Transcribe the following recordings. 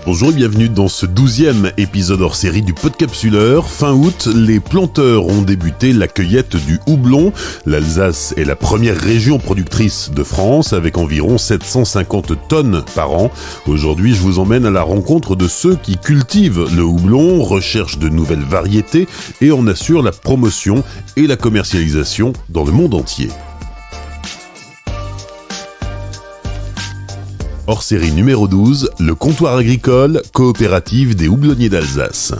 Bonjour et bienvenue dans ce 12e épisode hors série du Podcapsuleur. Fin août, les planteurs ont débuté la cueillette du houblon. L'Alsace est la première région productrice de France avec environ 750 tonnes par an. Aujourd'hui, je vous emmène à la rencontre de ceux qui cultivent le houblon, recherchent de nouvelles variétés et en assurent la promotion et la commercialisation dans le monde entier. Hors série numéro 12, le comptoir agricole, coopérative des houblonniers d'Alsace.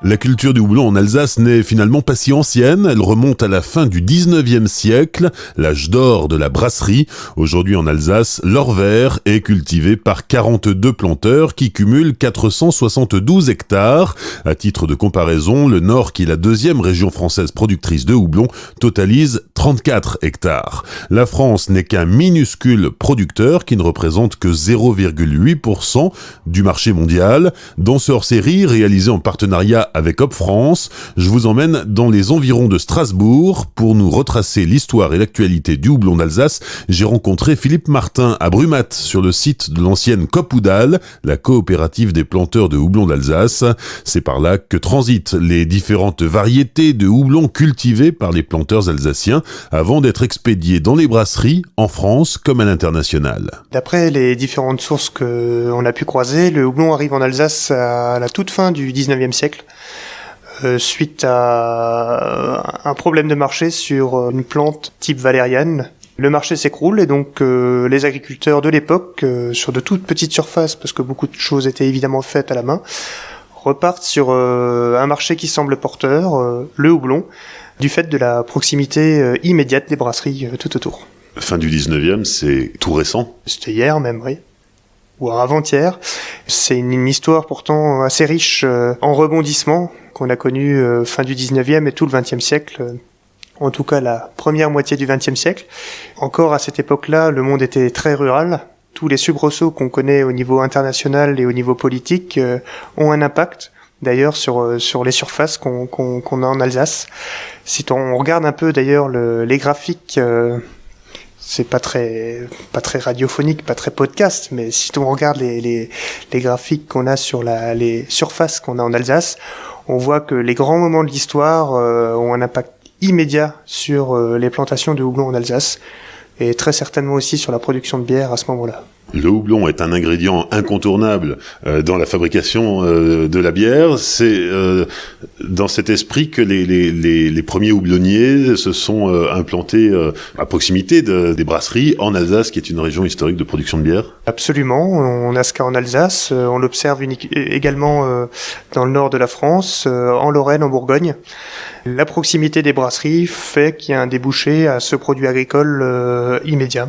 La culture du houblon en Alsace n'est finalement pas si ancienne, elle remonte à la fin du 19e siècle, l'âge d'or de la brasserie. Aujourd'hui en Alsace, l'or vert est cultivé par 42 planteurs qui cumulent 472 hectares. À titre de comparaison, le Nord, qui est la deuxième région française productrice de houblon, totalise 34 hectares. La France n'est qu'un minuscule producteur qui ne représente que 0,8% du marché mondial. Dans ce hors-série, réalisé en partenariat avec Hop France, je vous emmène dans les environs de Strasbourg pour nous retracer l'histoire et l'actualité du houblon d'Alsace. J'ai rencontré Philippe Martin à Brumath sur le site de l'ancienne Coop Houdal, la coopérative des planteurs de houblon d'Alsace. C'est par là que transitent les différentes variétés de houblon cultivées par les planteurs alsaciens avant d'être expédiés dans les brasseries en France comme à l'international. D'après les différentes sources qu'on a pu croiser, le houblon arrive en Alsace à la toute fin du 19e siècle. Suite à un problème de marché sur une plante type valériane. Le marché s'écroule et donc les agriculteurs de l'époque, sur de toutes petites surfaces, parce que beaucoup de choses étaient évidemment faites à la main, repartent sur un marché qui semble porteur, le houblon, du fait de la proximité immédiate des brasseries tout autour. Fin du 19e, c'est tout récent. C'était hier même, oui. Ou avant-hier. C'est une histoire pourtant assez riche en rebondissements qu'on a connu fin du 19e et tout le 20e siècle, en tout cas la première moitié du 20e siècle. Encore à cette époque-là, le monde était très rural. Tous les soubresauts qu'on connaît au niveau international et au niveau politique ont un impact, d'ailleurs, sur les surfaces qu'on a en Alsace. Si on regarde un peu d'ailleurs les graphiques, c'est pas très radiophonique, pas très podcast, mais si on regarde les graphiques qu'on a sur les surfaces qu'on a en Alsace, on voit que les grands moments de l'histoire ont un impact immédiat sur les plantations de houblon en Alsace et très certainement aussi sur la production de bière à ce moment-là. Le houblon est un ingrédient incontournable dans la fabrication de la bière. C'est dans cet esprit que les premiers houblonniers se sont implantés à proximité des brasseries en Alsace, qui est une région historique de production de bière. Absolument, on a ce cas en Alsace, on l'observe également dans le nord de la France, en Lorraine, en Bourgogne. La proximité des brasseries fait qu'il y a un débouché à ce produit agricole immédiat.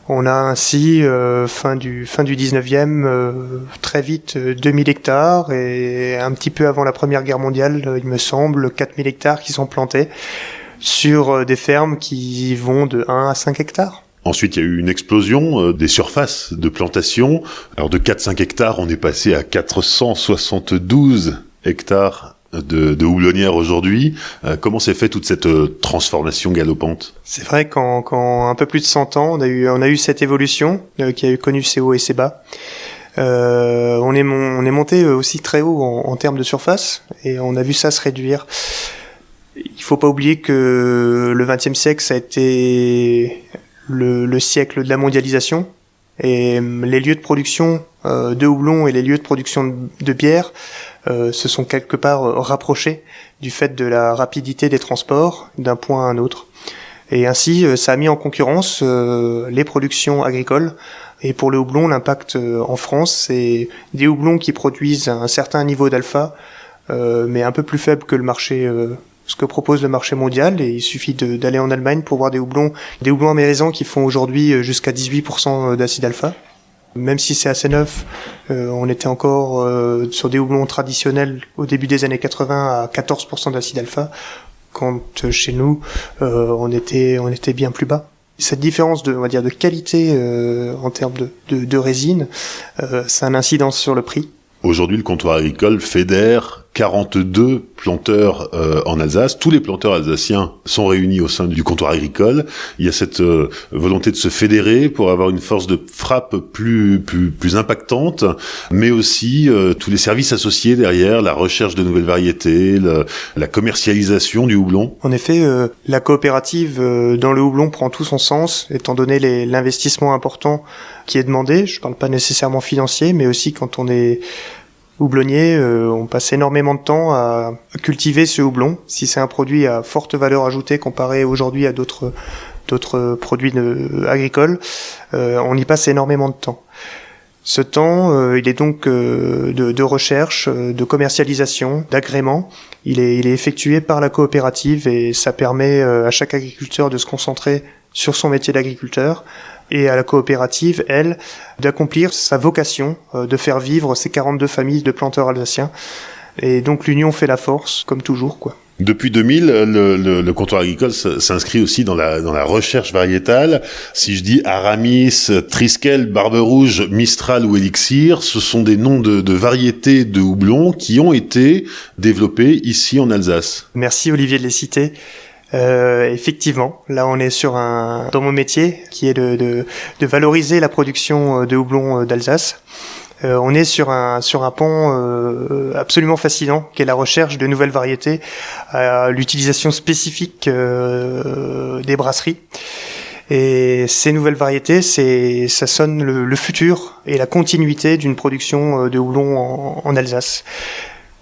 On a ainsi, fin du 19e, très vite 2000 hectares et un petit peu avant la Première Guerre mondiale, il me semble, 4000 hectares qui sont plantés sur des fermes qui vont de 1 à 5 hectares. Ensuite, il y a eu une explosion des surfaces de plantation. Alors de 4-5 hectares, on est passé à 472 hectares de houblonnières aujourd'hui. Comment s'est fait toute cette transformation galopante ? C'est vrai qu'en un peu plus de 100 ans, on a eu cette évolution qui a eu connu ses hauts et ses bas. On est monté aussi très haut en termes de surface et on a vu ça se réduire. Il faut pas oublier que le XXe siècle, ça a été le siècle de la mondialisation et les lieux de production de houblon et les lieux de production de bière se sont quelque part rapprochés du fait de la rapidité des transports d'un point à un autre. Et ainsi, ça a mis en concurrence les productions agricoles. Et pour le houblon, l'impact en France, c'est des houblons qui produisent un certain niveau d'alpha, mais un peu plus faible que le marché, ce que propose le marché mondial. Et il suffit d'aller en Allemagne pour voir des houblons amérisants qui font aujourd'hui jusqu'à 18% d'acide alpha. Même si c'est assez neuf, on était encore sur des houblons traditionnels au début des années 80 à 14% d'acide alpha, quand chez nous on était bien plus bas. Cette différence de qualité en termes de résine, ça a une incidence sur le prix. Aujourd'hui, le comptoir agricole fédère 42 planteurs en Alsace. Tous les planteurs alsaciens sont réunis au sein du comptoir agricole. Il y a cette volonté de se fédérer pour avoir une force de frappe plus impactante, mais aussi tous les services associés derrière, la recherche de nouvelles variétés, la commercialisation du houblon. En effet, la coopérative dans le houblon prend tout son sens, étant donné l'investissement important qui est demandé. Je ne parle pas nécessairement financier, mais aussi quand on est houblonnier, on passe énormément de temps à cultiver ce houblon. Si c'est un produit à forte valeur ajoutée comparé aujourd'hui à d'autres produits agricoles, on y passe énormément de temps. Ce temps, il est donc de recherche, de commercialisation, d'agrément. Il est effectué par la coopérative et ça permet à chaque agriculteur de se concentrer sur son métier d'agriculteur et à la coopérative, elle, d'accomplir sa vocation, de faire vivre ces 42 familles de planteurs alsaciens. Et donc l'union fait la force, comme toujours, quoi. Depuis 2000, le comptoir agricole s'inscrit aussi dans la recherche variétale. Si je dis Aramis, Triskel, Barbe Rouge, Mistral ou Elixir, ce sont des noms de variétés de houblon qui ont été développés ici en Alsace. Merci Olivier de les citer. Effectivement, là on est dans mon métier qui est de valoriser la production de houblon d'Alsace. On est sur un pan absolument fascinant qui est la recherche de nouvelles variétés, l'utilisation spécifique des brasseries. Et ces nouvelles variétés, ça sonne le futur et la continuité d'une production de houblon en Alsace.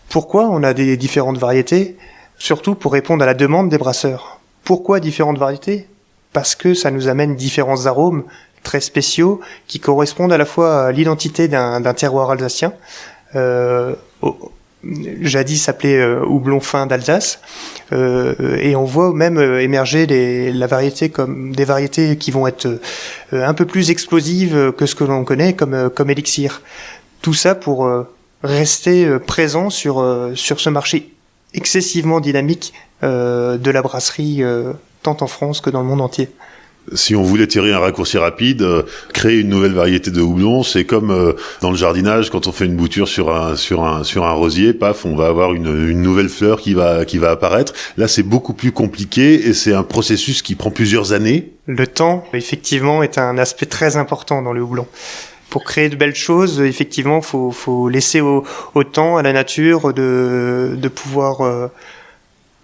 Pourquoi on a des différentes variétés ? Surtout pour répondre à la demande des brasseurs. Pourquoi différentes variétés ? Parce que ça nous amène différents arômes très spéciaux qui correspondent à la fois à l'identité d'un terroir alsacien, jadis appelé houblon fin d'Alsace, et on voit même émerger des variétés qui vont être un peu plus explosives que ce que l'on connaît comme Elixir. Tout ça pour rester présent sur ce marché excessivement dynamique de la brasserie, tant en France que dans le monde entier. Si on voulait tirer un raccourci rapide, créer une nouvelle variété de houblon, c'est comme dans le jardinage, quand on fait une bouture sur un rosier, paf, on va avoir une nouvelle fleur qui va apparaître. Là, c'est beaucoup plus compliqué et c'est un processus qui prend plusieurs années. Le temps, effectivement, est un aspect très important dans le houblon. Pour créer de belles choses, effectivement, faut laisser au temps, à la nature, de pouvoir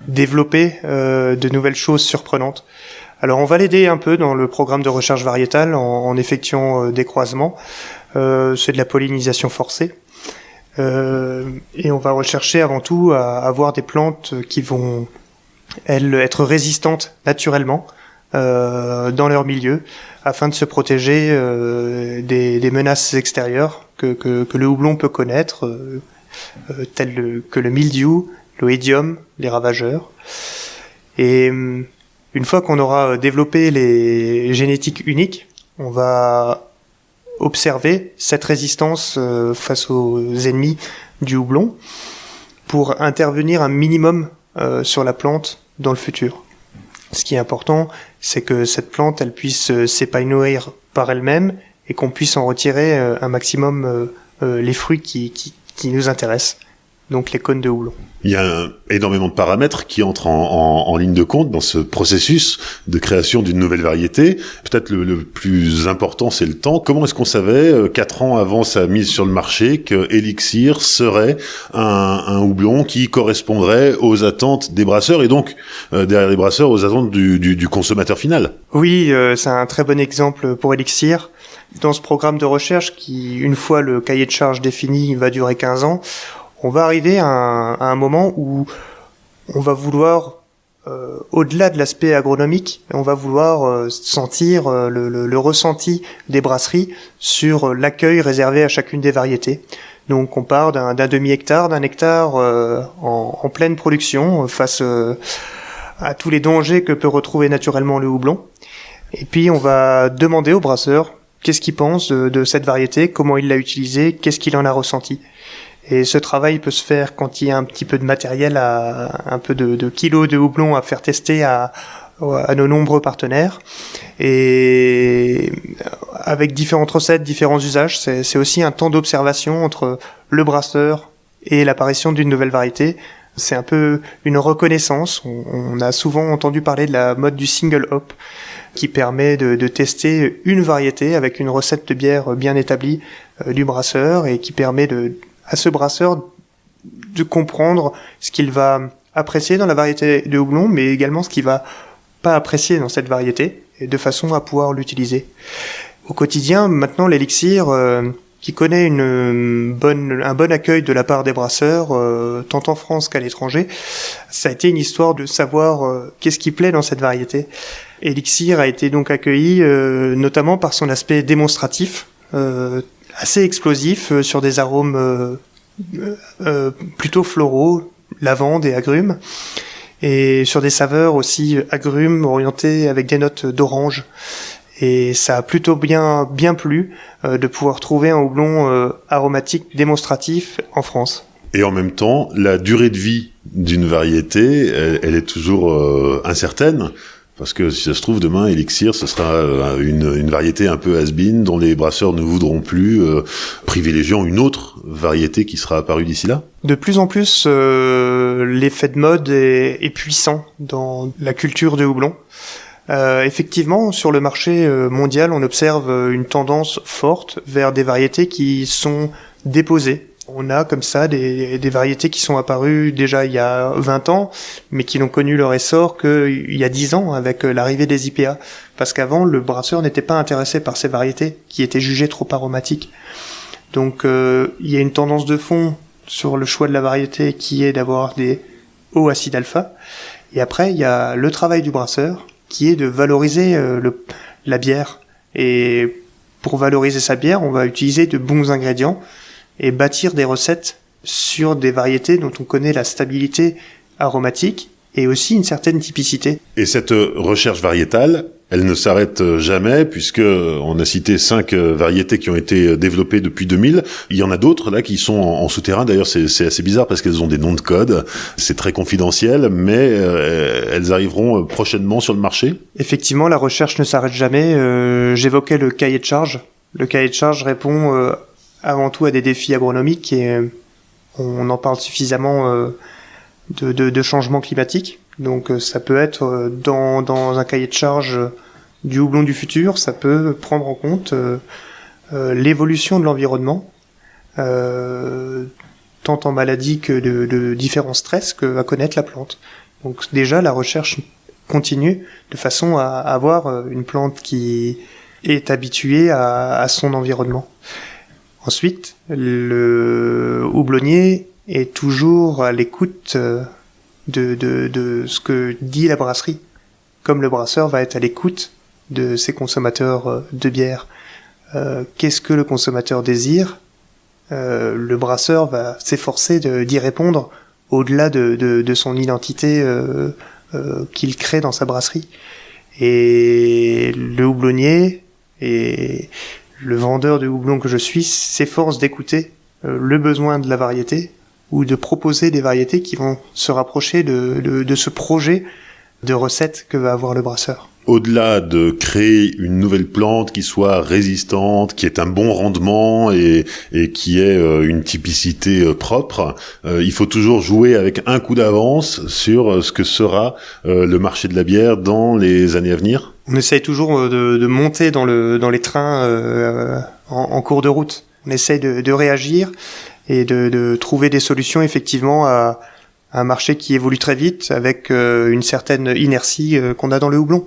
développer de nouvelles choses surprenantes. Alors, on va l'aider un peu dans le programme de recherche variétale en effectuant des croisements. C'est de la pollinisation forcée. Et on va rechercher avant tout à avoir des plantes qui vont, elles, être résistantes naturellement dans leur milieu, afin de se protéger des menaces extérieures que le houblon peut connaître, telles que le mildiou, l'oïdium, les ravageurs. Et une fois qu'on aura développé les génétiques uniques, on va observer cette résistance face aux ennemis du houblon pour intervenir un minimum sur la plante dans le futur. Ce qui est important, c'est que cette plante, elle puisse s'épanouir par elle-même et qu'on puisse en retirer un maximum les fruits qui nous intéressent, donc les cônes de houblon. Il y a énormément de paramètres qui entrent en ligne de compte dans ce processus de création d'une nouvelle variété. Peut-être le plus important, c'est le temps. Comment est-ce qu'on savait, 4 ans avant sa mise sur le marché, que Elixir serait un houblon qui correspondrait aux attentes des brasseurs et donc, derrière les brasseurs, aux attentes du consommateur final? Oui, c'est un très bon exemple pour Elixir. Dans ce programme de recherche qui, une fois le cahier de charges défini, va durer 15 ans, on va arriver à un moment où on va vouloir, au-delà de l'aspect agronomique, on va vouloir sentir le ressenti des brasseries sur l'accueil réservé à chacune des variétés. Donc on part d'un demi-hectare, d'un hectare en pleine production face à tous les dangers que peut retrouver naturellement le houblon. Et puis on va demander aux brasseurs qu'est-ce qu'ils pensent de cette variété, comment il l'a utilisée, qu'est-ce qu'il en a ressenti. Et ce travail peut se faire quand il y a un petit peu de matériel, un peu de kilos de houblon à faire tester à nos nombreux partenaires. Et avec différentes recettes, différents usages, c'est aussi un temps d'observation entre le brasseur et l'apparition d'une nouvelle variété. C'est un peu une reconnaissance. On a souvent entendu parler de la mode du single hop, qui permet de tester une variété avec une recette de bière bien établie du brasseur, et qui permet à ce brasseur de comprendre ce qu'il va apprécier dans la variété de houblon, mais également ce qu'il va pas apprécier dans cette variété, et de façon à pouvoir l'utiliser. Au quotidien, maintenant, l'élixir, qui connaît un bon accueil de la part des brasseurs, tant en France qu'à l'étranger, ça a été une histoire de savoir qu'est-ce qui plaît dans cette variété. Élixir a été donc accueilli notamment par son aspect démonstratif, assez explosif, sur des arômes plutôt floraux, lavande et agrumes, et sur des saveurs aussi agrumes orientées avec des notes d'orange. Et ça a plutôt bien plu de pouvoir trouver un houblon aromatique démonstratif en France. Et en même temps, la durée de vie d'une variété, elle est toujours incertaine. Parce que si ça se trouve, demain, Élixir, ce sera une variété un peu has-been dont les brasseurs ne voudront plus, privilégiant une autre variété qui sera apparue d'ici là. De plus en plus, l'effet de mode est puissant dans la culture de houblon. Effectivement, sur le marché mondial, on observe une tendance forte vers des variétés qui sont déposées. On a comme ça des variétés qui sont apparues déjà il y a 20 ans, mais qui n'ont connu leur essor qu'il y a 10 ans avec l'arrivée des IPA. Parce qu'avant, le brasseur n'était pas intéressé par ces variétés qui étaient jugées trop aromatiques. Donc il y a une tendance de fond sur le choix de la variété qui est d'avoir des hauts acides alpha. Et après, il y a le travail du brasseur qui est de valoriser la bière. Et pour valoriser sa bière, on va utiliser de bons ingrédients et bâtir des recettes sur des variétés dont on connaît la stabilité aromatique et aussi une certaine typicité. Et cette recherche variétale, elle ne s'arrête jamais, puisque on a cité 5 variétés qui ont été développées depuis 2000. Il y en a d'autres là qui sont en souterrain. D'ailleurs, c'est assez bizarre parce qu'elles ont des noms de code. C'est très confidentiel, mais elles arriveront prochainement sur le marché. Effectivement, la recherche ne s'arrête jamais. J'évoquais le cahier de charge. Le cahier de charge répond avant tout à des défis agronomiques, et on en parle suffisamment de changement climatique. Donc ça peut être dans un cahier de charge du houblon du futur, ça peut prendre en compte l'évolution de l'environnement, tant en maladies que de différents stress que va connaître la plante. Donc déjà la recherche continue de façon à avoir une plante qui est habituée à son environnement. Ensuite, le houblonnier est toujours à l'écoute de ce que dit la brasserie, comme le brasseur va être à l'écoute de ses consommateurs de bière. Qu'est-ce que le consommateur désire ? Le brasseur va s'efforcer d'y répondre au-delà de son identité qu'il crée dans sa brasserie. Et le houblonnier et le vendeur de houblon que je suis s'efforce d'écouter le besoin de la variété, ou de proposer des variétés qui vont se rapprocher de ce projet de recette que va avoir le brasseur. Au-delà de créer une nouvelle plante qui soit résistante, qui ait un bon rendement et qui ait une typicité propre, il faut toujours jouer avec un coup d'avance sur ce que sera le marché de la bière dans les années à venir. On essaye toujours de monter dans les trains en cours de route. On essaye de réagir et de trouver des solutions effectivement à un marché qui évolue très vite avec une certaine inertie qu'on a dans le houblon.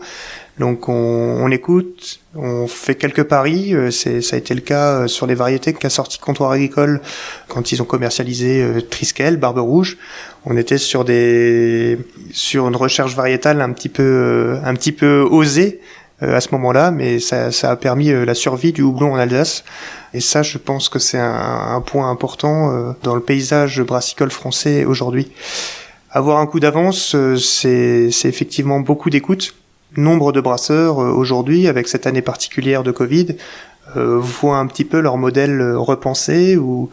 Donc on écoute, on fait quelques paris. Ça a été le cas sur les variétés qu'a sorti Comptoir Agricole quand ils ont commercialisé Triskel, Barbe Rouge. On était sur une recherche variétale un petit peu osée à ce moment-là, mais ça a permis la survie du houblon en Alsace. Et ça, je pense que c'est un point important dans le paysage brassicole français aujourd'hui. Avoir un coup d'avance, c'est effectivement beaucoup d'écoute. Nombre de brasseurs aujourd'hui, avec cette année particulière de Covid, voient un petit peu leur modèle repensé ou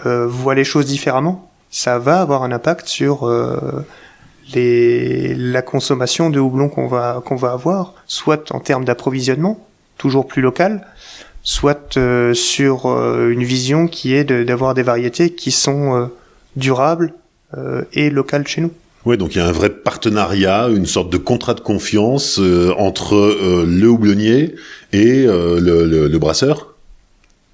voient les choses différemment. Ça va avoir un impact sur la consommation de houblon qu'on va avoir, soit en termes d'approvisionnement, toujours plus local, soit sur une vision qui est d'avoir des variétés qui sont durable et local chez nous. Ouais, donc il y a un vrai partenariat, une sorte de contrat de confiance entre le houblonnier et le brasseur.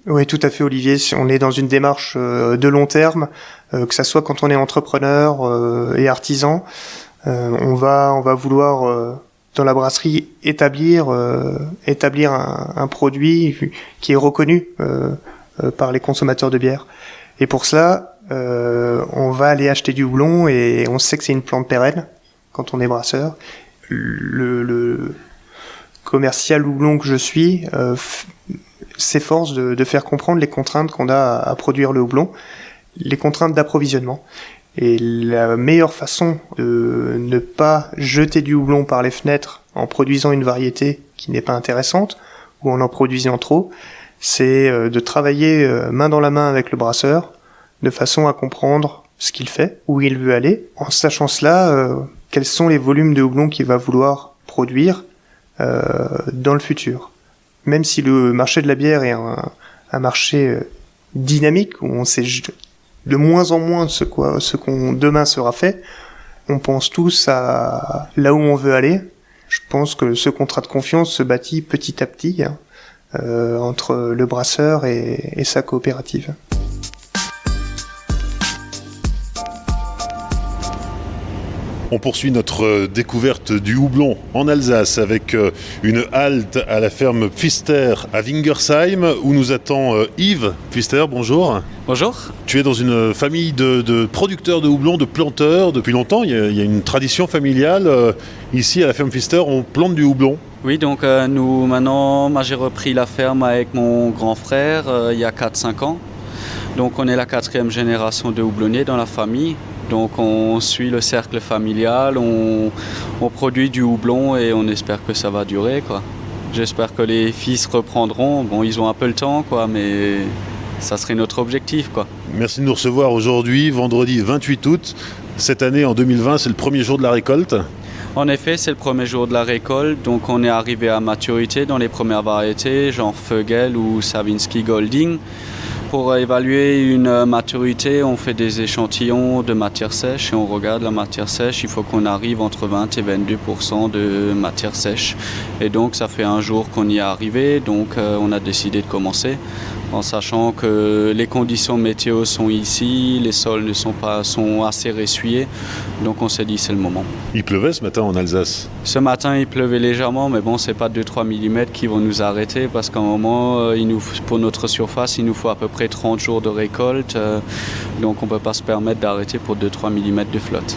Oui, tout à fait, Olivier. On est dans une démarche de long terme, que ça soit quand on est entrepreneur et artisan. On va vouloir dans la brasserie établir un produit qui est reconnu par les consommateurs de bière. Et pour cela, on va aller acheter du houblon et on sait que c'est une plante pérenne quand on est brasseur. Le commercial houblon que je suis s'efforce de faire comprendre les contraintes qu'on a à produire le houblon, les contraintes d'approvisionnement. Et la meilleure façon de ne pas jeter du houblon par les fenêtres en produisant une variété qui n'est pas intéressante ou en produisant trop, c'est de travailler main dans la main avec le brasseur de façon à comprendre ce qu'il fait, où il veut aller, en sachant cela, quels sont les volumes de houblon qu'il va vouloir produire dans le futur. Même si le marché de la bière est un marché dynamique, où on sait de moins en moins ce qu'on demain sera fait, on pense tous à là où on veut aller. Je pense que ce contrat de confiance se bâtit petit à petit entre le brasseur et sa coopérative. On poursuit notre découverte du houblon en Alsace avec une halte à la ferme Pfister à Wingersheim où nous attend Yves Pfister. Bonjour. Bonjour. Tu es dans une famille de producteurs de houblon, de planteurs depuis longtemps. Il y a une tradition familiale. Ici à la ferme Pfister, on plante du houblon. Oui, donc moi j'ai repris la ferme avec mon grand frère il y a 4-5 ans. Donc on est la 4e génération de houblonniers dans la famille. Donc on suit le cercle familial, on produit du houblon et on espère que ça va durer, quoi. J'espère que les fils reprendront. Bon, ils ont un peu le temps, quoi, mais ça serait notre objectif, quoi. Merci de nous recevoir aujourd'hui, vendredi 28 août. Cette année, en 2020, c'est le premier jour de la récolte. En effet, c'est le premier jour de la récolte, donc on est arrivé à maturité dans les premières variétés, genre Vögel ou Savinski Golding. Pour évaluer une maturité, on fait des échantillons de matière sèche et on regarde la matière sèche. Il faut qu'on arrive entre 20 et 22% de matière sèche. Et donc ça fait un jour qu'on y est arrivé, donc on a décidé de commencer en sachant que les conditions météo sont ici, les sols sont assez ressuyés, donc on s'est dit c'est le moment. Il pleuvait ce matin en Alsace. Ce matin il pleuvait légèrement, mais bon c'est pas 2-3 mm qui vont nous arrêter parce qu'à un moment pour notre surface il nous faut à peu près 30 jours de récolte, donc on ne peut pas se permettre d'arrêter pour 2-3 mm de flotte.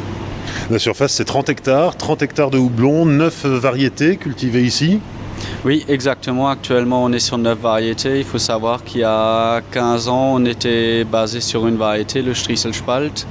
La surface c'est 30 hectares de houblon, 9 variétés cultivées ici. Oui, exactement. Actuellement, on est sur 9 variétés. Il faut savoir qu'il y a 15 ans, on était basé sur une variété, le Strieselspalt.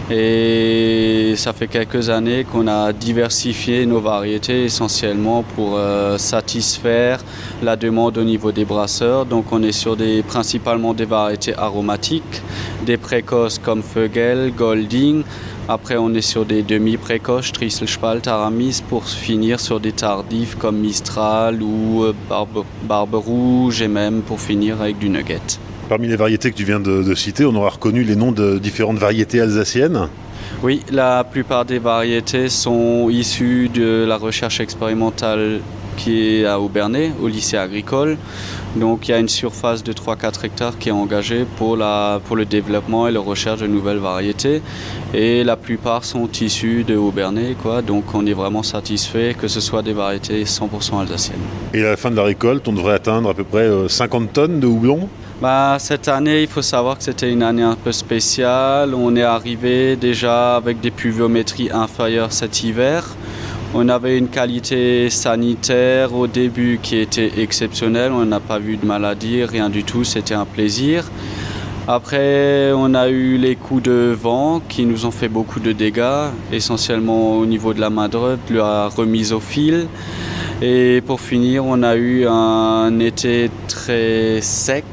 Et ça fait quelques années qu'on a diversifié nos variétés essentiellement pour satisfaire la demande au niveau des brasseurs. Donc on est sur principalement des variétés aromatiques, des précoces comme Vögel, Golding. Après, on est sur des demi-précoces, Strieselspalt, Aramis, pour finir sur des tardifs comme Mistral ou Barbe Rouge et même pour finir avec du Nugget. Parmi les variétés que tu viens de citer, on aura reconnu les noms de différentes variétés alsaciennes. Oui, la plupart des variétés sont issues de la recherche expérimentale qui est à Aubernais, au lycée agricole. Donc il y a une surface de 3-4 hectares qui est engagée pour le développement et la recherche de nouvelles variétés. Et la plupart sont issues de Aubernais, quoi. Donc on est vraiment satisfait que ce soit des variétés 100% alsaciennes. Et à la fin de la récolte, on devrait atteindre à peu près 50 tonnes de houblon. Cette année, il faut savoir que c'était une année un peu spéciale. On est arrivé déjà avec des pluviométries inférieures cet hiver. On avait une qualité sanitaire au début qui était exceptionnelle. On n'a pas vu de maladie, rien du tout. C'était un plaisir. Après, on a eu les coups de vent qui nous ont fait beaucoup de dégâts, essentiellement au niveau de la main-d'œuvre, de la remise au fil. Et pour finir, on a eu un été très sec,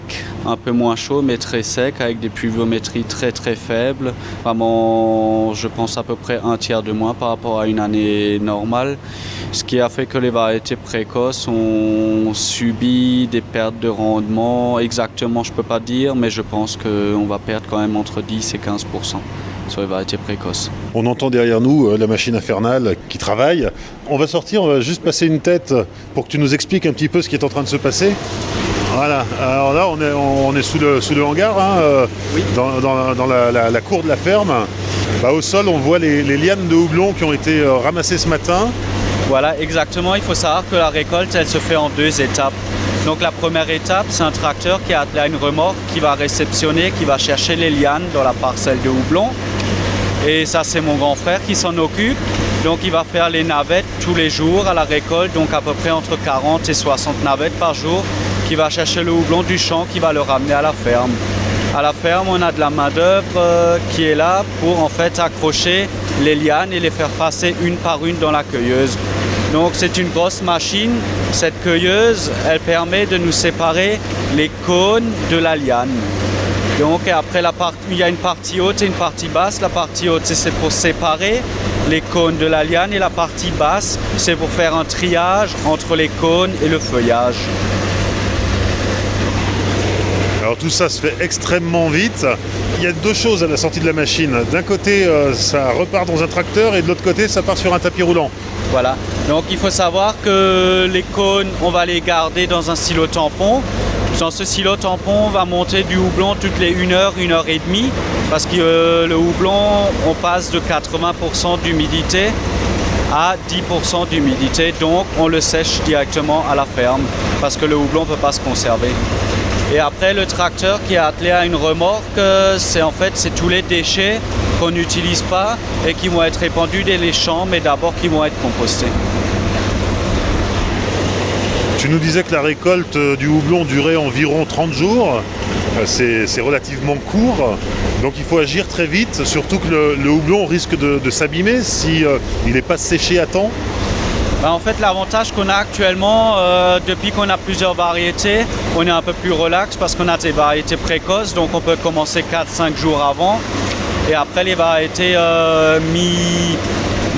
un peu moins chaud mais très sec, avec des pluviométries très très faibles. Vraiment, je pense à peu près un tiers de moins par rapport à une année normale. Ce qui a fait que les variétés précoces ont subi des pertes de rendement. Exactement, je ne peux pas dire, mais je pense qu'on va perdre quand même entre 10 et 15%. sur les variétés précoces. On entend derrière nous la machine infernale qui travaille. On va sortir, on va juste passer une tête pour que tu nous expliques un petit peu ce qui est en train de se passer. Voilà, alors là on est sous le hangar, hein, Oui. dans la cour de la ferme. Au sol on voit les lianes de houblon qui ont été ramassées ce matin. Voilà, exactement. Il faut savoir que la récolte, elle se fait en 2 étapes. Donc la première étape, c'est un tracteur qui est attelé à une remorque qui va réceptionner, qui va chercher les lianes dans la parcelle de houblon. Et ça, c'est mon grand frère qui s'en occupe. Donc il va faire les navettes tous les jours à la récolte, donc à peu près entre 40 et 60 navettes par jour, qui va chercher le houblon du champ, qui va le ramener à la ferme. À la ferme, on a de la main-d'œuvre qui est là pour en fait accrocher les lianes et les faire passer une par une dans la cueilleuse. Donc c'est une grosse machine. Cette cueilleuse, elle permet de nous séparer les cônes de la liane. Donc et après il y a une partie haute et une partie basse. La partie haute, c'est pour séparer les cônes de la liane, et la partie basse, c'est pour faire un triage entre les cônes et le feuillage. Alors tout ça se fait extrêmement vite. Il y a 2 choses à la sortie de la machine. D'un côté, ça repart dans un tracteur, et de l'autre côté, ça part sur un tapis roulant. Voilà, donc il faut savoir que les cônes, on va les garder dans un silo tampon. Dans ce silo tampon, on va monter du houblon toutes les 1 heure, 1 heure et demie, parce que le houblon, on passe de 80% d'humidité à 10% d'humidité, donc on le sèche directement à la ferme, parce que le houblon ne peut pas se conserver. Et après, le tracteur qui est attelé à une remorque, c'est tous les déchets qu'on n'utilise pas et qui vont être répandus dans les champs, mais d'abord qui vont être compostés. Tu nous disais que la récolte du houblon durait environ 30 jours. C'est relativement court, donc il faut agir très vite, surtout que le houblon risque de s'abîmer si il n'est pas séché à temps. En fait, l'avantage qu'on a actuellement, depuis qu'on a plusieurs variétés, on est un peu plus relax parce qu'on a des variétés précoces, donc on peut commencer 4-5 jours avant. Et après, les variétés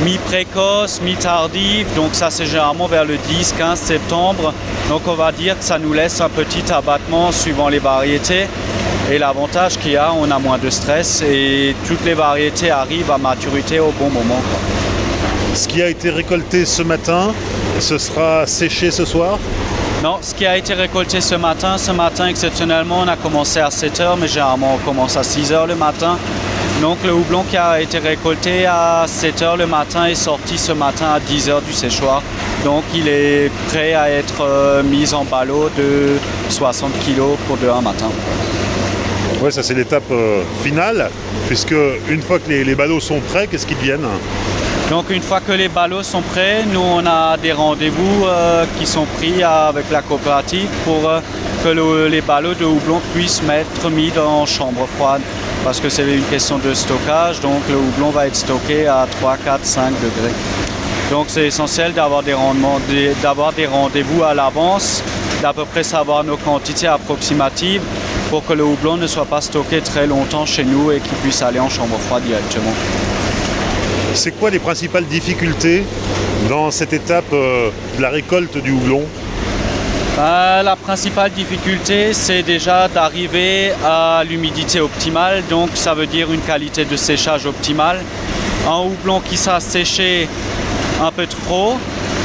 mi-précoces, mi-tardives, donc ça c'est généralement vers le 10-15 septembre. Donc on va dire que ça nous laisse un petit abattement suivant les variétés. Et l'avantage qu'il y a, on a moins de stress et toutes les variétés arrivent à maturité au bon moment. Ce qui a été récolté ce matin, ce sera séché ce soir? Non, ce qui a été récolté ce matin exceptionnellement, on a commencé à 7h, mais généralement on commence à 6h le matin. Donc le houblon qui a été récolté à 7h le matin est sorti ce matin à 10h du séchoir. Donc il est prêt à être mis en ballot de 60 kg pour demain matin. Ouais, ça c'est l'étape finale, puisque une fois que les ballots sont prêts, qu'est-ce qu'ils deviennent? Donc une fois que les ballots sont prêts, nous on a des rendez-vous qui sont pris avec la coopérative pour que les ballots de houblon puissent être mis dans chambre froide. Parce que c'est une question de stockage, donc le houblon va être stocké à 3, 4, 5 degrés. Donc c'est essentiel d'avoir des rendez-vous à l'avance, d'à peu près savoir nos quantités approximatives pour que le houblon ne soit pas stocké très longtemps chez nous et qu'il puisse aller en chambre froide directement. C'est quoi les principales difficultés dans cette étape de la récolte du houblon? La principale difficulté, c'est déjà d'arriver à l'humidité optimale, donc ça veut dire une qualité de séchage optimale. Un houblon qui sera séché un peu trop,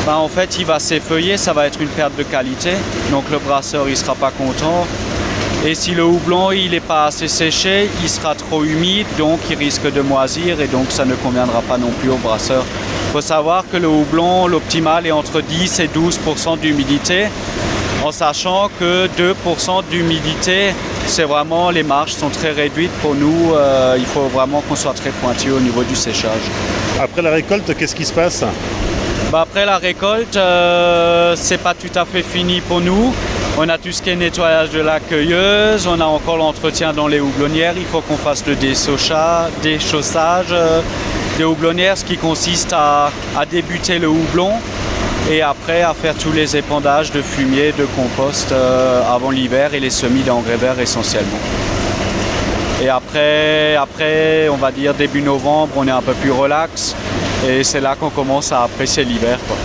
en fait il va s'effeuiller, ça va être une perte de qualité, donc le brasseur il sera pas content. Et si le houblon il n'est pas assez séché, il sera trop humide, donc il risque de moisir et donc ça ne conviendra pas non plus au brasseur. Il faut savoir que le houblon, l'optimal est entre 10 et 12% d'humidité, en sachant que 2% d'humidité, c'est vraiment, les marges sont très réduites pour nous. Il faut vraiment qu'on soit très pointu au niveau du séchage. Après la récolte, qu'est-ce qui se passe? Après la récolte, c'est pas tout à fait fini pour nous. On a tout ce qui est nettoyage de la cueilleuse, on a encore l'entretien dans les houblonnières. Il faut qu'on fasse le déchaussage des houblonnières, ce qui consiste à débuter le houblon et après à faire tous les épandages de fumier, de compost avant l'hiver et les semis d'engrais verts essentiellement. Et après, on va dire début novembre, on est un peu plus relax et c'est là qu'on commence à apprécier l'hiver, quoi.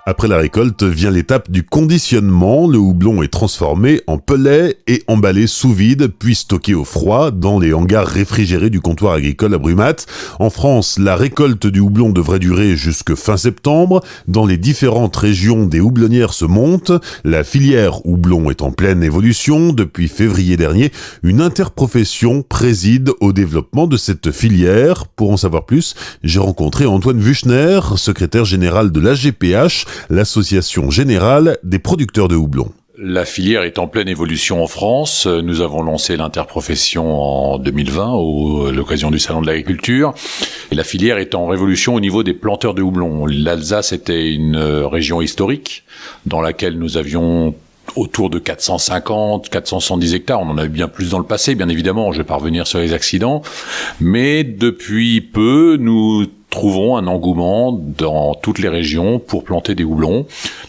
Après la récolte vient l'étape du conditionnement. Le houblon est transformé en pellet et emballé sous vide, puis stocké au froid dans les hangars réfrigérés du comptoir agricole à Brumath. En France, la récolte du houblon devrait durer jusque fin septembre. Dans les différentes régions, des houblonnières se montent. La filière houblon est en pleine évolution. Depuis février dernier, une interprofession préside au développement de cette filière. Pour en savoir plus, j'ai rencontré Antoine Wuchner, secrétaire général de l'AGPH, l'Association générale des producteurs de houblon. La filière est en pleine évolution en France. Nous avons lancé l'interprofession en 2020 à l'occasion du Salon de l'Agriculture. Et la filière est en révolution au niveau des planteurs de houblon. L'Alsace était une région historique dans laquelle nous avions autour de 450, 470 hectares. On en a eu bien plus dans le passé, bien évidemment. Je vais pas revenir sur les accidents. Mais depuis peu, nous trouvons un engouement dans toutes les régions pour planter des houblons.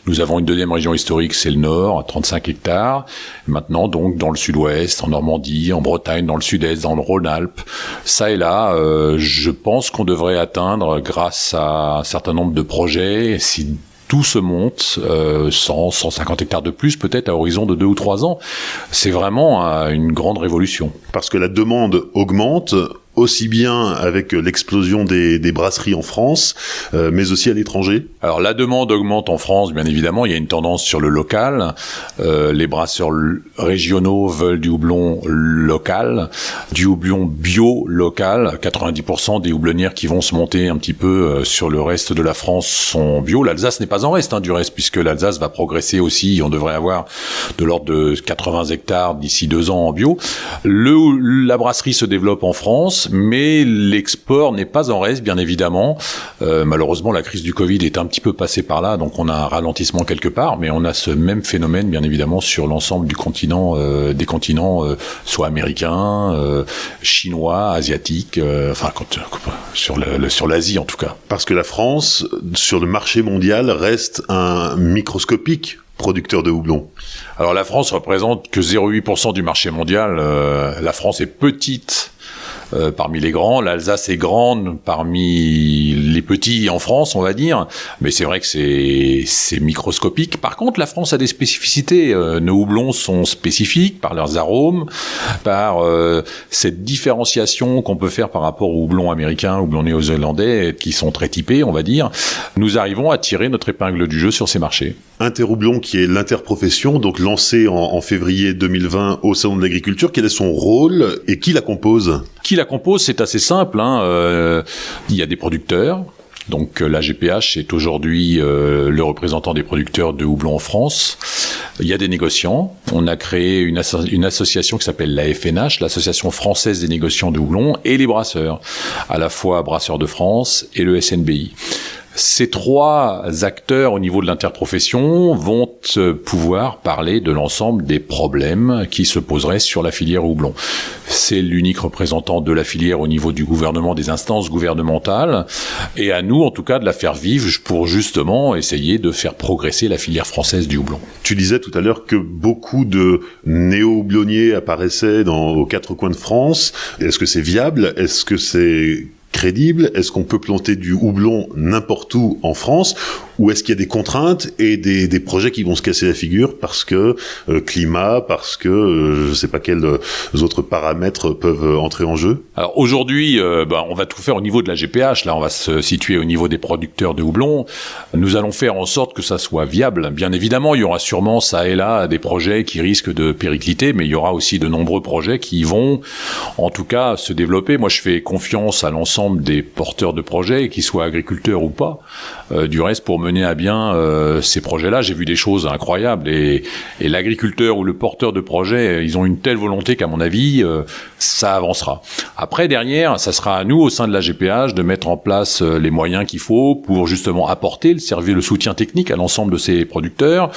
Nous avons une deuxième région historique, c'est le Nord, à 35 hectares. Maintenant, donc, dans le Sud-Ouest, en Normandie, en Bretagne, dans le Sud-Est, dans le Rhône-Alpes, ça et là, je pense qu'on devrait atteindre, grâce à un certain nombre de projets, si tout se monte, 100, 150 hectares de plus, peut-être à horizon de 2 ou 3 ans. C'est vraiment une grande révolution. Parce que la demande augmente, aussi bien avec l'explosion des brasseries en France, mais aussi à l'étranger. Alors la demande augmente en France, bien évidemment, il y a une tendance sur le local. Les brasseurs régionaux veulent du houblon local, du houblon bio local. 90% des houblonnières qui vont se monter un petit peu sur le reste de la France sont bio. L'Alsace n'est pas en reste, du reste, puisque l'Alsace va progresser aussi. On devrait avoir de l'ordre de 80 hectares d'ici 2 ans en bio. La brasserie se développe en France, mais l'export n'est pas en reste, bien évidemment. Malheureusement, la crise du Covid est un petit peu passée par là, donc on a un ralentissement quelque part, mais on a ce même phénomène, bien évidemment, sur l'ensemble du continent, des continents, soit américains, chinois, asiatiques, sur l'Asie en tout cas. Parce que la France, sur le marché mondial, reste un microscopique producteur de houblon. Alors la France représente que 0,8% du marché mondial. La France est petite parmi les grands, l'Alsace est grande parmi les petits en France, on va dire, mais c'est vrai que c'est microscopique. Par contre, la France a des spécificités. Nos houblons sont spécifiques par leurs arômes, par cette différenciation qu'on peut faire par rapport aux houblons américains, houblons néo-zélandais, qui sont très typés, on va dire. Nous arrivons à tirer notre épingle du jeu sur ces marchés. Interhoublon, qui est l'interprofession, donc lancée en février 2020 au Salon de l'Agriculture, quel est son rôle et qui la compose ? Qui la compose, c'est assez simple. Il y a des producteurs. Donc l'AGPH est aujourd'hui le représentant des producteurs de houblon en France. Il y a des négociants. On a créé une association qui s'appelle la FNH, l'Association française des négociants de houblon, et les brasseurs, à la fois Brasseurs de France et le SNBI. Ces 3 acteurs au niveau de l'interprofession vont pouvoir parler de l'ensemble des problèmes qui se poseraient sur la filière houblon. C'est l'unique représentant de la filière au niveau du gouvernement, des instances gouvernementales, et à nous en tout cas de la faire vivre pour justement essayer de faire progresser la filière française du houblon. Tu disais tout à l'heure que beaucoup de néo-houblonniers apparaissaient aux 4 coins de France. Est-ce que c'est viable ? Est-ce que c'est crédible? Est-ce qu'on peut planter du houblon n'importe où en France? Ou est-ce qu'il y a des contraintes et des projets qui vont se casser la figure parce que climat, parce que je ne sais pas quels autres paramètres peuvent entrer en jeu? Alors aujourd'hui, on va tout faire au niveau de la GPH. Là, on va se situer au niveau des producteurs de houblon. Nous allons faire en sorte que ça soit viable. Bien évidemment, il y aura sûrement ça et là des projets qui risquent de péricliter, mais il y aura aussi de nombreux projets qui vont, en tout cas, se développer. Moi, je fais confiance à l'ensemble des porteurs de projets, qu'ils soient agriculteurs ou pas. Du reste, pour mener à bien ces projets-là, j'ai vu des choses incroyables. Et l'agriculteur ou le porteur de projet, ils ont une telle volonté qu'à mon avis, ça avancera. Après, derrière, ça sera à nous, au sein de la GPH, de mettre en place les moyens qu'il faut pour justement apporter le soutien technique à l'ensemble de ces producteurs.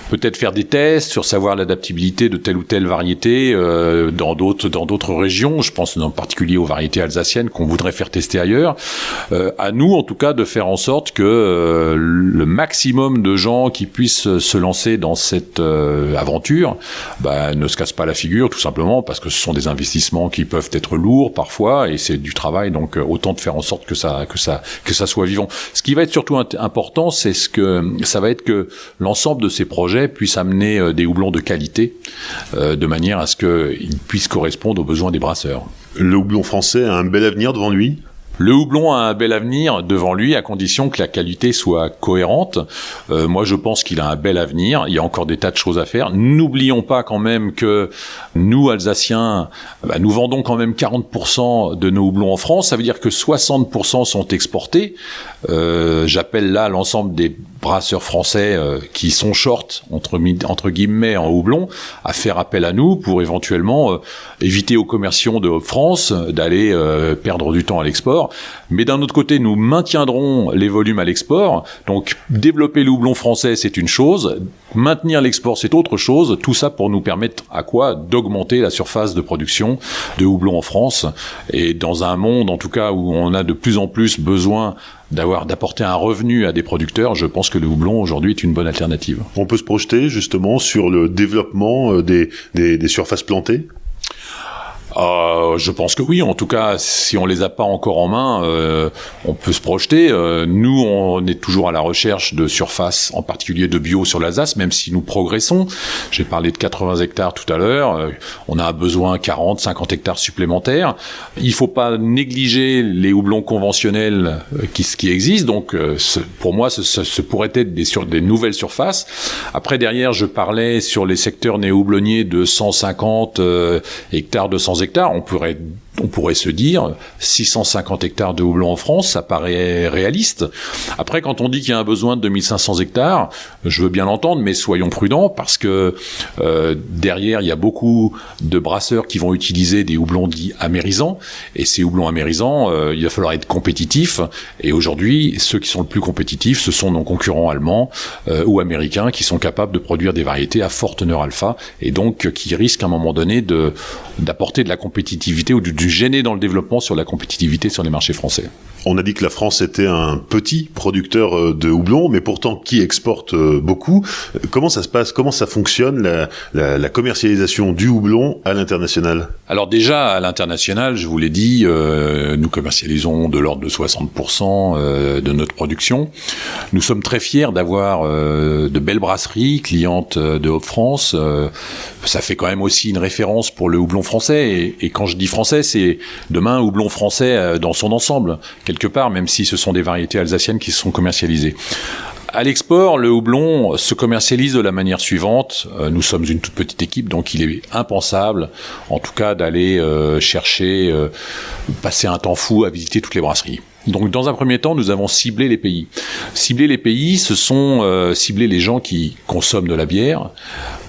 Peut-être faire des tests sur savoir l'adaptabilité de telle ou telle variété dans d'autres régions. Je pense en particulier aux variétés alsaciennes qu'on voudrait faire tester ailleurs. À nous, en tout cas, de faire en sorte que le maximum de gens qui puissent se lancer dans cette aventure ne se cassent pas la figure, tout simplement parce que ce sont des investissements qui peuvent être lourds parfois, et c'est du travail, donc autant de faire en sorte que ça soit vivant. Ce qui va être surtout important, c'est ça va être que l'ensemble de ces projets puissent amener des houblons de qualité, de manière à ce qu'ils puissent correspondre aux besoins des brasseurs. Le houblon français a un bel avenir devant lui ? Le houblon a un bel avenir devant lui, à condition que la qualité soit cohérente. Moi, je pense qu'il a un bel avenir. Il y a encore des tas de choses à faire. N'oublions pas quand même que nous, Alsaciens, nous vendons quand même 40% de nos houblons en France. Ça veut dire que 60% sont exportés. J'appelle là l'ensemble des brasseurs français qui sont short, entre guillemets, en houblon, à faire appel à nous pour éventuellement éviter aux commerciants de France d'aller perdre du temps à l'export. Mais d'un autre côté, nous maintiendrons les volumes à l'export. Donc, développer le houblon français, c'est une chose. Maintenir l'export, c'est autre chose. Tout ça pour nous permettre à quoi ? D'augmenter la surface de production de houblon en France. Et dans un monde, en tout cas, où on a de plus en plus besoin d'apporter un revenu à des producteurs, je pense que le houblon aujourd'hui est une bonne alternative. On peut se projeter justement sur le développement des surfaces plantées ? Je pense que oui. En tout cas, si on les a pas encore en main, on peut se projeter. Nous, on est toujours à la recherche de surfaces, en particulier de bio sur l'Alsace, même si nous progressons. J'ai parlé de 80 hectares tout à l'heure. On a besoin 40, 50 hectares supplémentaires. Il faut pas négliger les houblons conventionnels qui existent. Donc, pour moi, ce pourrait être des nouvelles surfaces. Après, derrière, je parlais sur les secteurs néo-houblonniers de 150 hectares, 200 hectares. On pourrait se dire 650 hectares de houblon en France, ça paraît réaliste. Après, quand on dit qu'il y a un besoin de 2500 hectares, je veux bien l'entendre, mais soyons prudents parce que derrière, il y a beaucoup de brasseurs qui vont utiliser des houblons dits amérisants. Et ces houblons amérisants, il va falloir être compétitif. Et aujourd'hui, ceux qui sont le plus compétitifs, ce sont nos concurrents allemands ou américains qui sont capables de produire des variétés à fort teneur alpha et donc qui risquent à un moment donné d'apporter de la compétitivité ou du gêner dans le développement sur la compétitivité sur les marchés français. On a dit que la France était un petit producteur de houblon, mais pourtant qui exporte beaucoup. Comment ça se passe ? Comment ça fonctionne la commercialisation du houblon à l'international ? Alors déjà, à l'international, je vous l'ai dit, nous commercialisons de l'ordre de 60% de notre production. Nous sommes très fiers d'avoir de belles brasseries clientes de Haute-France. Ça fait quand même aussi une référence pour le houblon français. Et quand je dis français, c'est demain houblon français dans son ensemble, quelque part, même si ce sont des variétés alsaciennes qui sont commercialisées. À l'export, le houblon se commercialise de la manière suivante. Nous sommes une toute petite équipe, donc il est impensable, en tout cas, d'aller passer un temps fou à visiter toutes les brasseries. Donc, dans un premier temps, nous avons ciblé les pays. Cibler les pays, ce sont cibler les gens qui consomment de la bière,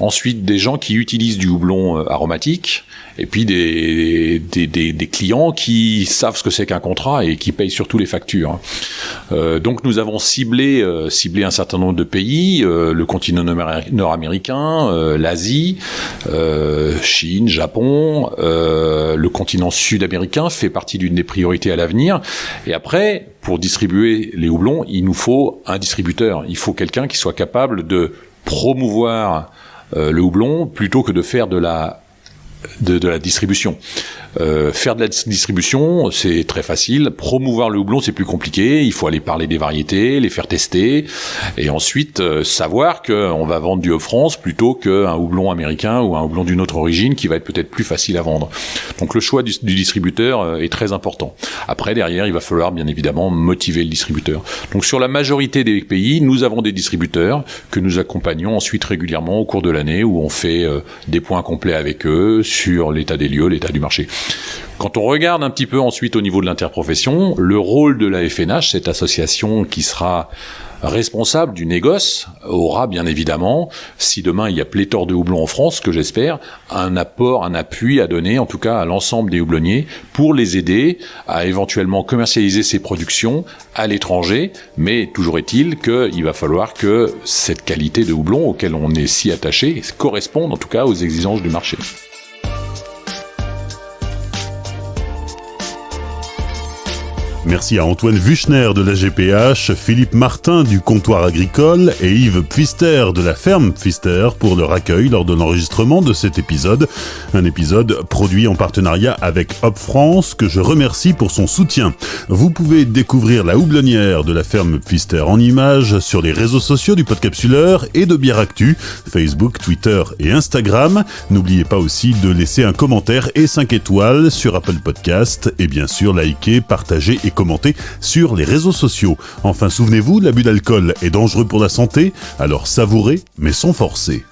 ensuite des gens qui utilisent du houblon aromatique, et puis des clients qui savent ce que c'est qu'un contrat et qui payent surtout les factures. Donc, nous avons ciblé un certain nombre de pays, le continent nord-américain, l'Asie, Chine, Japon, le continent sud-américain fait partie d'une des priorités à l'avenir. Et après, pour distribuer les houblons, il nous faut un distributeur. Il faut quelqu'un qui soit capable de promouvoir le houblon plutôt que de faire de la distribution. Faire de la distribution, c'est très facile. Promouvoir le houblon, c'est plus compliqué. Il faut aller parler des variétés, les faire tester, et ensuite savoir qu'on va vendre du Haut-France plutôt qu'un houblon américain ou un houblon d'une autre origine qui va être peut-être plus facile à vendre. Donc le choix du distributeur est très important. Après, derrière, il va falloir bien évidemment motiver le distributeur. Donc sur la majorité des pays, nous avons des distributeurs que nous accompagnons ensuite régulièrement au cours de l'année, où on fait des points complets avec eux sur l'état des lieux, l'état du marché. Quand on regarde un petit peu ensuite au niveau de l'interprofession, le rôle de la FNH, cette association qui sera responsable du négoce, aura bien évidemment, si demain il y a pléthore de houblons en France, ce que j'espère, un apport, un appui à donner en tout cas à l'ensemble des houblonniers pour les aider à éventuellement commercialiser ces productions à l'étranger, mais toujours est-il qu'il va falloir que cette qualité de houblon auquel on est si attaché corresponde en tout cas aux exigences du marché. Merci à Antoine Vuchner de la GPH, Philippe Martin du comptoir agricole et Yves Pfister de la ferme Pfister pour leur accueil lors de l'enregistrement de cet épisode. Un épisode produit en partenariat avec Hop France que je remercie pour son soutien. Vous pouvez découvrir la houblonnière de la ferme Pfister en images sur les réseaux sociaux du Podcapsuleur et de Bière Actu, Facebook, Twitter et Instagram. N'oubliez pas aussi de laisser un commentaire et 5 étoiles sur Apple Podcast et bien sûr liker, partager et commenter sur les réseaux sociaux. Enfin, souvenez-vous, l'abus d'alcool est dangereux pour la santé, alors savourez mais sans forcer.